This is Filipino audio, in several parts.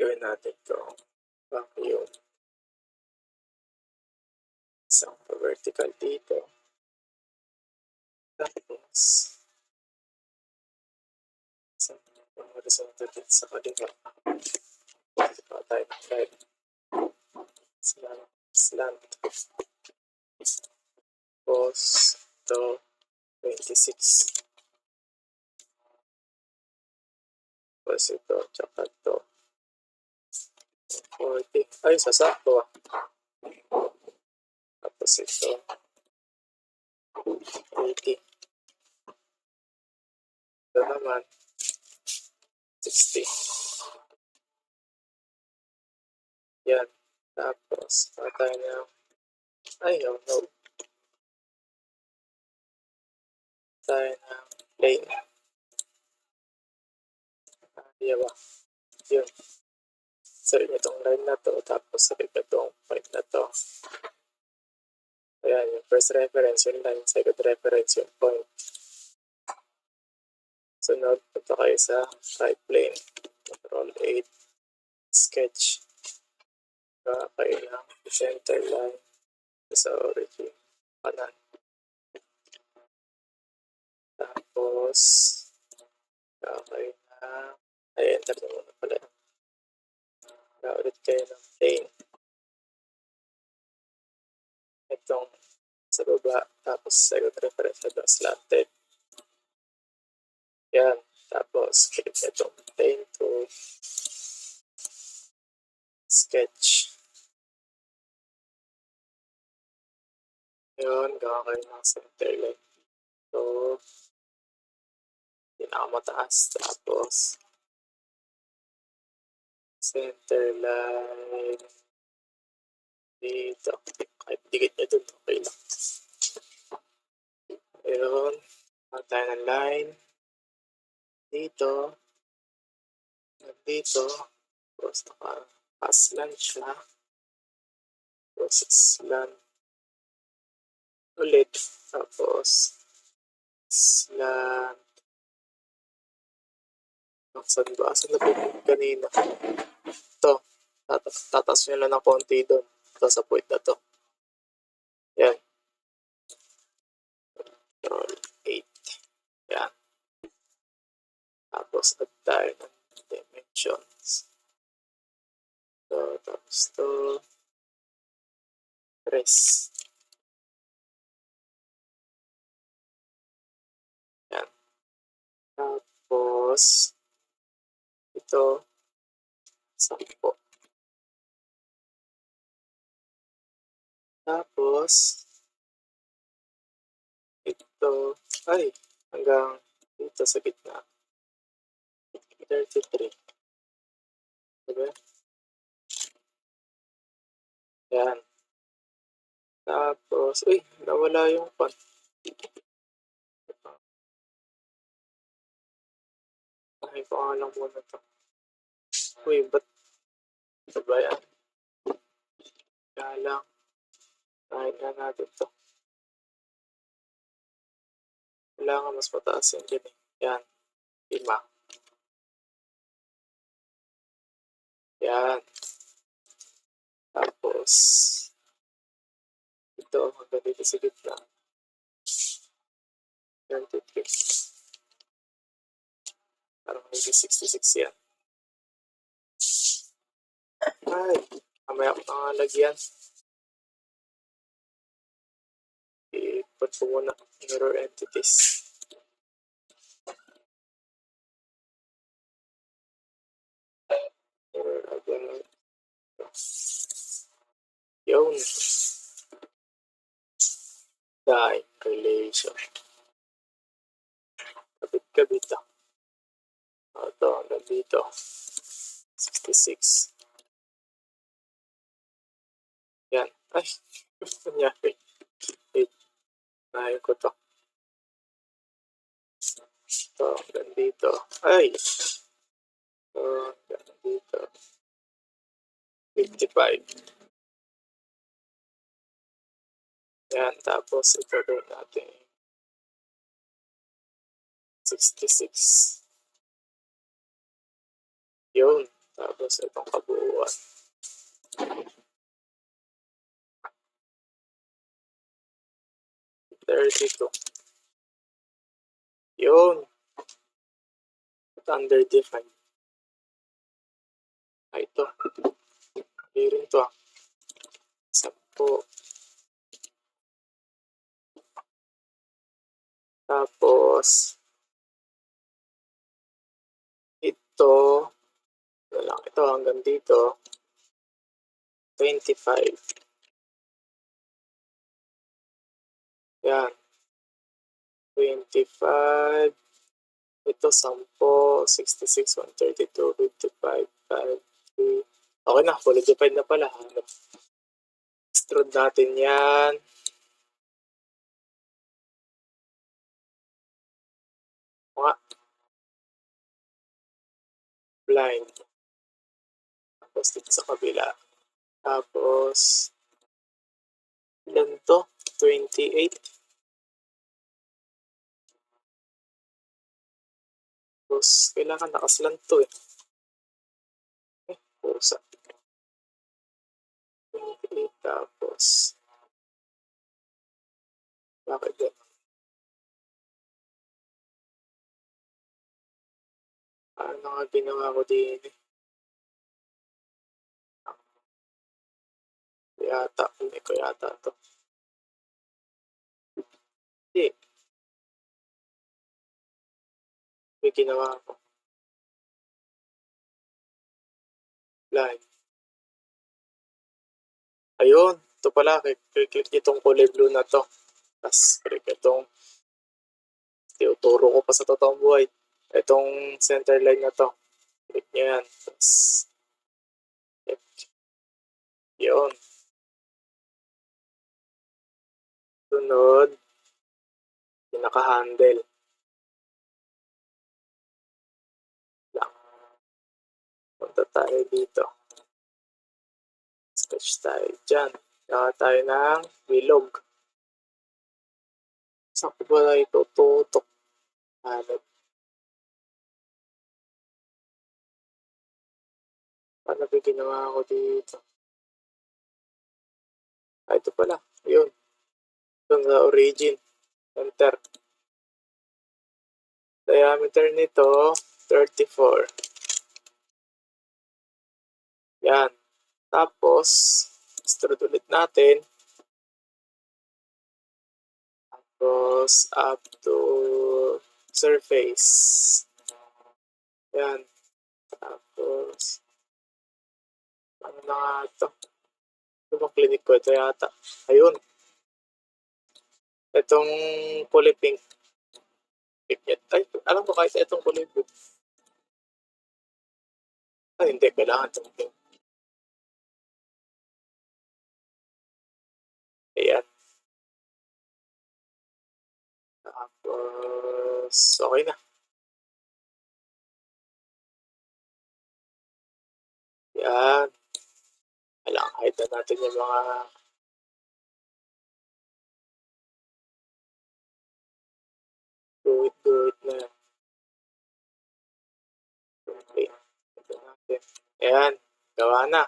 Gawin natin itong vacuum. Isang vertical dito. Tapos, isang horizontal dito sa kaliwa. Ito tayo ng line. Slant. Tapos, ito, 26. Tapos ito, tsaka ito. 40. Ay, sasakto ah. Tapos ito, 80. Ito naman, 60. Yan. Tapos, tayo na, ay, oh no. Tayo na plane. Diba? Yun. So, itong line na to, tapos itong point na to. Ayan, yung first reference, yung line, second reference, yung point. Sunod, punta kayo sa right plane. Control 8, sketch. Kayo ng center line sa origin, kanan. Tapos, kayo na, ay, enter na muna pala. Ulit kayo ng plane. Itong sa baba, tapos second reference na slanted. Yan. Tapos, click itong plane to sketch. Yun, gawa kayo ng center line. So, pinakamataas. Tapos, center line dito. Kahit dikit nyo dun, okay lang. Ayun. Tayo ng line. Dito. Dito. Tapos, naka-slant siya. Tapos, slant. Ulit. Tapos, slant. Saan ba? Saan na po kanina? Ito. Tatas nyo lang ng konti doon. Ito sa point na to. Yan. Control 8. Yan. Tapos, add tayo ng dimensions. So, tapos to. Rest. Yan. Tapos, ito, 10. Tapos, ito, ay, hanggang dito sa gitna. 33. Diba? Yan. Tapos, uy, nawala yung font. Ay, ko nga lang muna to. Uy, ba't ito ba yan? Kaya lang. Kain nga natin to. Kailangan mas mataas yan dyan eh. Yan. 5. Yan. Tapos, ito, hanggang dito sa gitna. 23. Parang maybe 66 yan. Ay, mamaya ko nga lagyan. I-put ko muna mirror entities. Mirror agad. Yun. Dahil relation. Kabit-kabit ah. Ito, hanggang dito. 66. Yan. Ay, nangyari. Wait. Nahin ko to. Ito, hanggang dito. Ay! Ito, hanggang dito. 55. Yan, tapos ito doon natin. 66. Yun. Tapos itong kabuuan. $32. Yun. Under define. Ay, ito. Hindi rin to. 10. Tapos, ito hanggang dito, 25. Yan. 25. Ito, 10, 66, 132, 55, 5, 3. Okay na, fully defined na pala. Extrude natin yan. Mga blind. Tapos dito sa kabila. Tapos, ilan to? 28. Tapos, kailangan nakaslan to eh. Pusa. 28. Tapos, bakit yan? Ano nga ginawa ko din eh? Hindi ko yata to. Hindi. May ginawa ko. Blind. Ayun. Ito pala. Click itong kulay blue na to. Tapos click itong tinuturo ko pa sa totoong buhay. Itong center line na to. Click nyo yan. Tapos yun. Sunod. Pinaka-handle. Lang. Punta tayo dito. Sketch tayo dyan. Kaya tayo ng bilog. Saan ko ba ito tutok? Hanap. Paano ba ginawa ko dito? Ito pala. Yun. Ito sa origin. Enter. Diameter nito, 34. Yan. Tapos, extrude ulit natin. Tapos, up to surface. Yan. Tapos, ano na nga ito? Ito bang clinic ko? Ito yata. Ayun. Itong kulay pink. Ay, alam ko kahit itong kulay blue. Ay, hindi. Kailangan itong pink. Ayan. Tapos, okay na. Yan. Kailangan hide na natin yung mga do it na. Okay. Ito natin. Ayan. Gawa na.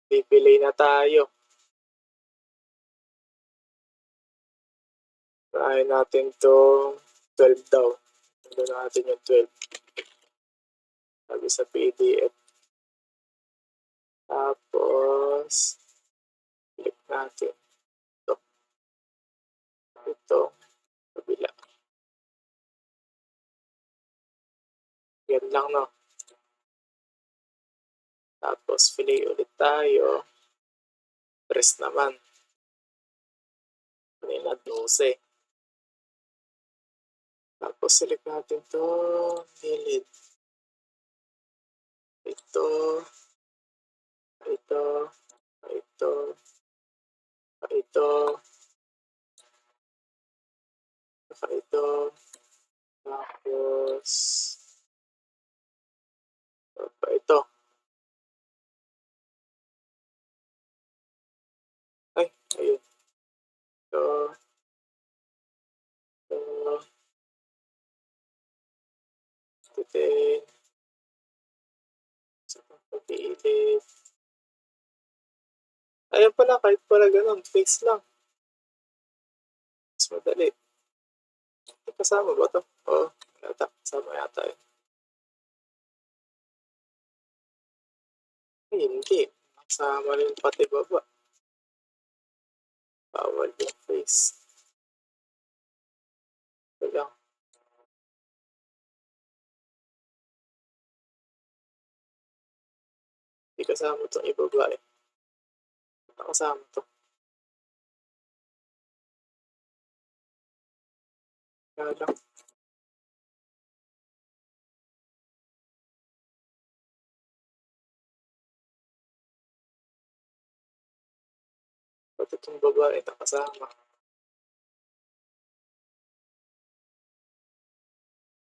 Pipili na tayo. Try natin to 12 daw. Ito natin yung 12. Sabi sa PDF. Tapos, click natin. Ito. Kabila. Yan lang, no? Tapos, fillet ulit tayo. Press naman. Kanina, 12. Tapos, select natin to gilid. Ito. Ito. Ito. Ito. Ito. Tapos, ito. Ay, ayun. Ito. Ito. Ito din. Ayun pala, kahit pala gano'n, fix lang. Mas madali. Kasama ba 'to? Oo, yata kasama yata 'yun. Ay hindi, kasama rin pati baba. Bawal yung face. Ito lang, 'di kasama 'tong ibaba, eh. Kasama 'to, kaya lang pati 'tong babae nakasama.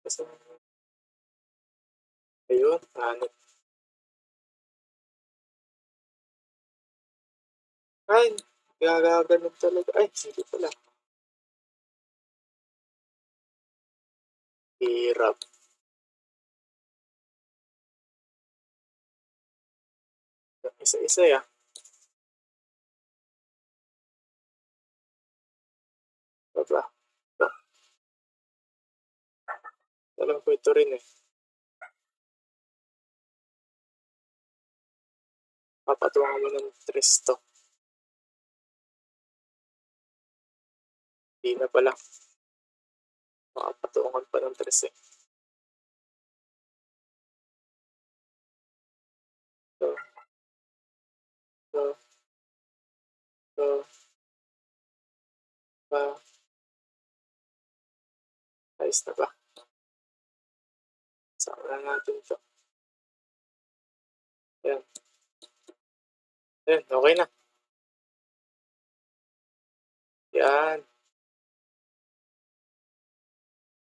Kasama ayun, hanap. Ay, gaganon talaga. Ay, hindi pala. Hirap. Isa-isa, baba. Ba alam ko ito rin, eh. Papatuangan mo ng 3 'to. Di na pala. Papatungan pa ng 3, eh. 'To, 'to, 'to, pa ayos na ba? Sama na natin 'to. Ayan, ayan okey na.